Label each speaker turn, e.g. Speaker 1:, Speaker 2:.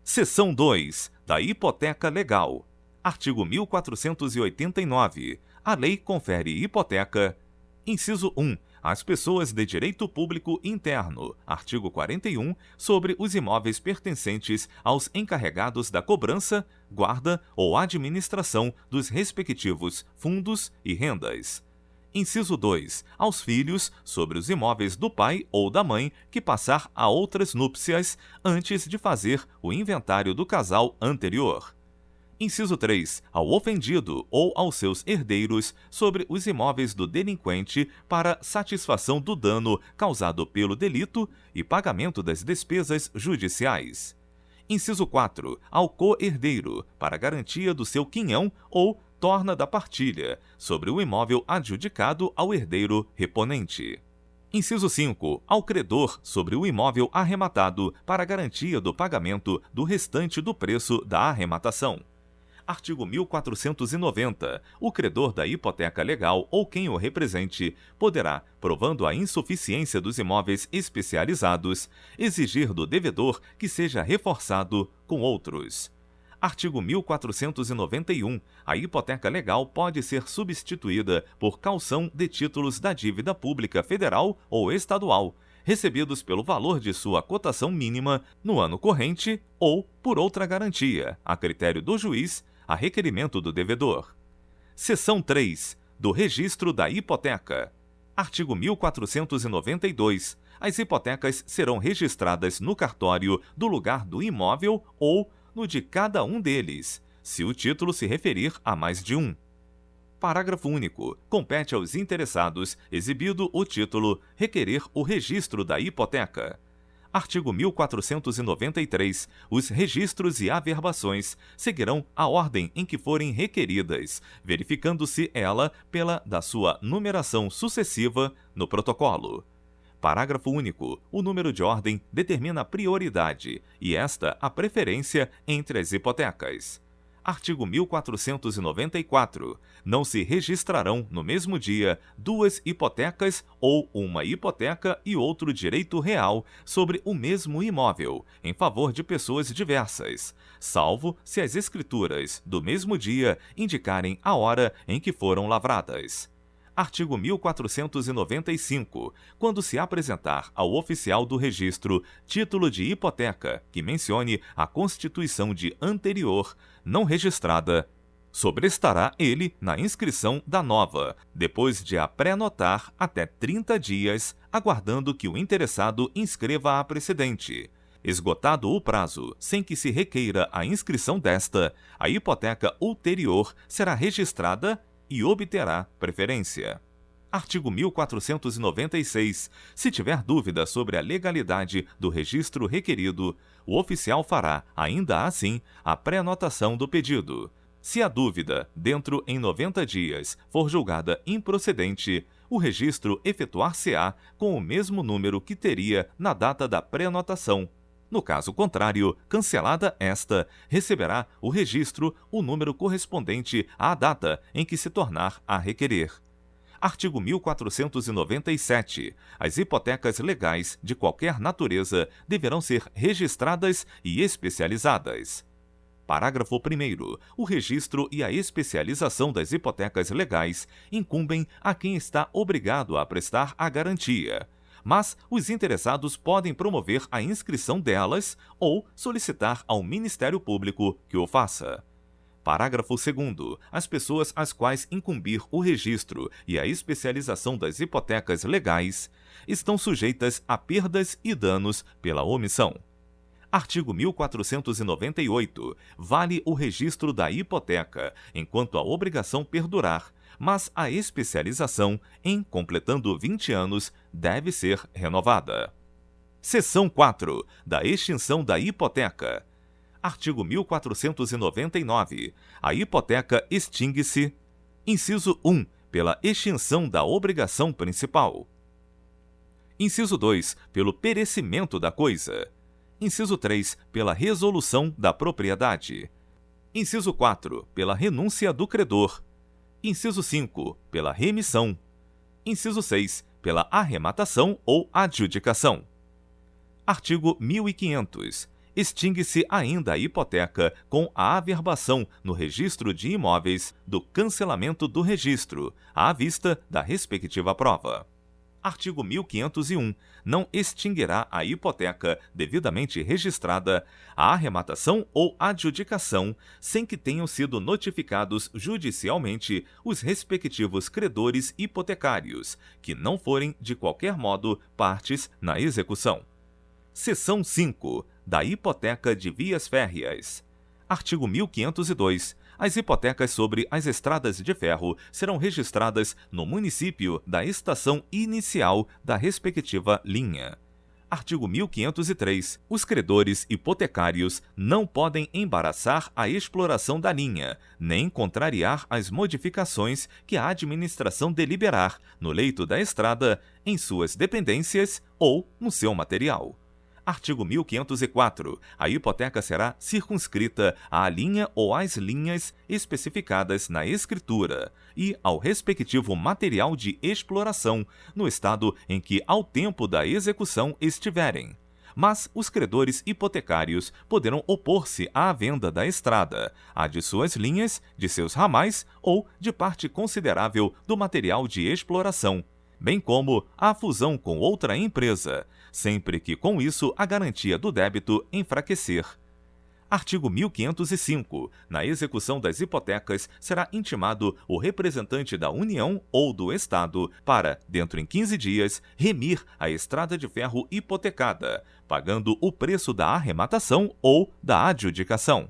Speaker 1: Seção 2. Da hipoteca legal. Artigo 1489. A lei confere hipoteca. Inciso 1. Às pessoas de direito público interno. Artigo 41. Sobre os imóveis pertencentes aos encarregados da cobrança, guarda ou administração dos respectivos fundos e rendas. Inciso 2. Aos filhos, sobre os imóveis do pai ou da mãe que passar a outras núpcias antes de fazer o inventário do casal anterior. Inciso 3. Ao ofendido ou aos seus herdeiros sobre os imóveis do delinquente para satisfação do dano causado pelo delito e pagamento das despesas judiciais. Inciso 4. Ao co-herdeiro, para garantia do seu quinhão ou torna da partilha, sobre o imóvel adjudicado ao herdeiro reponente. Inciso 5. Ao credor, sobre o imóvel arrematado, para garantia do pagamento do restante do preço da arrematação. Artigo 1490. O credor da hipoteca legal ou quem o represente poderá, provando a insuficiência dos imóveis especializados, exigir do devedor que seja reforçado com outros. Artigo 1491. A hipoteca legal pode ser substituída por caução de títulos da dívida pública federal ou estadual, recebidos pelo valor de sua cotação mínima no ano corrente ou por outra garantia, a critério do juiz, a requerimento do devedor. Seção 3. Do registro da hipoteca. Artigo 1492. As hipotecas serão registradas no cartório do lugar do imóvel ou no de cada um deles, se o título se referir a mais de um. Parágrafo único. Compete aos interessados, exibido o título, requerer o registro da hipoteca. Artigo 1493. Os registros e averbações seguirão a ordem em que forem requeridas, verificando-se ela pela da sua numeração sucessiva no protocolo. Parágrafo único. O número de ordem determina a prioridade e esta a preferência entre as hipotecas. Artigo 1494. Não se registrarão no mesmo dia duas hipotecas ou uma hipoteca e outro direito real sobre o mesmo imóvel, em favor de pessoas diversas, salvo se as escrituras do mesmo dia indicarem a hora em que foram lavradas. Artigo 1495. Quando se apresentar ao oficial do registro título de hipoteca que mencione a constituição de anterior, não registrada, sobrestará ele na inscrição da nova, depois de a pré-notar até 30 dias, aguardando que o interessado inscreva a precedente. Esgotado o prazo sem que se requeira a inscrição desta, a hipoteca ulterior será registrada e obterá preferência. Artigo 1496. Se tiver dúvida sobre a legalidade do registro requerido, o oficial fará, ainda assim, a pré-notação do pedido. Se a dúvida, dentro em 90 dias, for julgada improcedente, o registro efetuar-se-á com o mesmo número que teria na data da pré-notação. No caso contrário, cancelada esta, receberá o registro o número correspondente à data em que se tornar a requerer. Artigo 1497. As hipotecas legais de qualquer natureza deverão ser registradas e especializadas. Parágrafo 1º. O registro e a especialização das hipotecas legais incumbem a quem está obrigado a prestar a garantia, mas os interessados podem promover a inscrição delas ou solicitar ao Ministério Público que o faça. Parágrafo 2º. As pessoas às quais incumbir o registro e a especialização das hipotecas legais estão sujeitas a perdas e danos pela omissão. Artigo 1498. Vale o registro da hipoteca, enquanto a obrigação perdurar, mas a especialização, em completando 20 anos, deve ser renovada. Seção 4. Da extinção da hipoteca. Artigo 1499. A hipoteca extingue-se. Inciso 1. Pela extinção da obrigação principal. Inciso 2. Pelo perecimento da coisa. Inciso 3. Pela resolução da propriedade. Inciso 4. Pela renúncia do credor. Inciso 5. Pela remissão. Inciso 6. Pela arrematação ou adjudicação. Artigo 1500. extingue-se ainda a hipoteca com a averbação no registro de imóveis do cancelamento do registro, à vista da respectiva prova. Artigo 1501. Não extinguirá a hipoteca devidamente registrada a arrematação ou adjudicação sem que tenham sido notificados judicialmente os respectivos credores hipotecários, que não forem de qualquer modo partes na execução. Seção 5. Da hipoteca de vias férreas. Artigo 1502. As hipotecas sobre as estradas de ferro serão registradas no município da estação inicial da respectiva linha. Artigo 1503. Os credores hipotecários não podem embaraçar a exploração da linha, nem contrariar as modificações que a administração deliberar no leito da estrada, em suas dependências ou no seu material. Artigo 1504. A hipoteca será circunscrita à linha ou às linhas especificadas na escritura e ao respectivo material de exploração, no estado em que ao tempo da execução estiverem. Mas os credores hipotecários poderão opor-se à venda da estrada, à de suas linhas, de seus ramais ou de parte considerável do material de exploração, bem como a fusão com outra empresa, sempre que com isso a garantia do débito enfraquecer. Artigo 1505. Na execução das hipotecas, será intimado o representante da União ou do Estado para, dentro em 15 dias, remir a estrada de ferro hipotecada, pagando o preço da arrematação ou da adjudicação.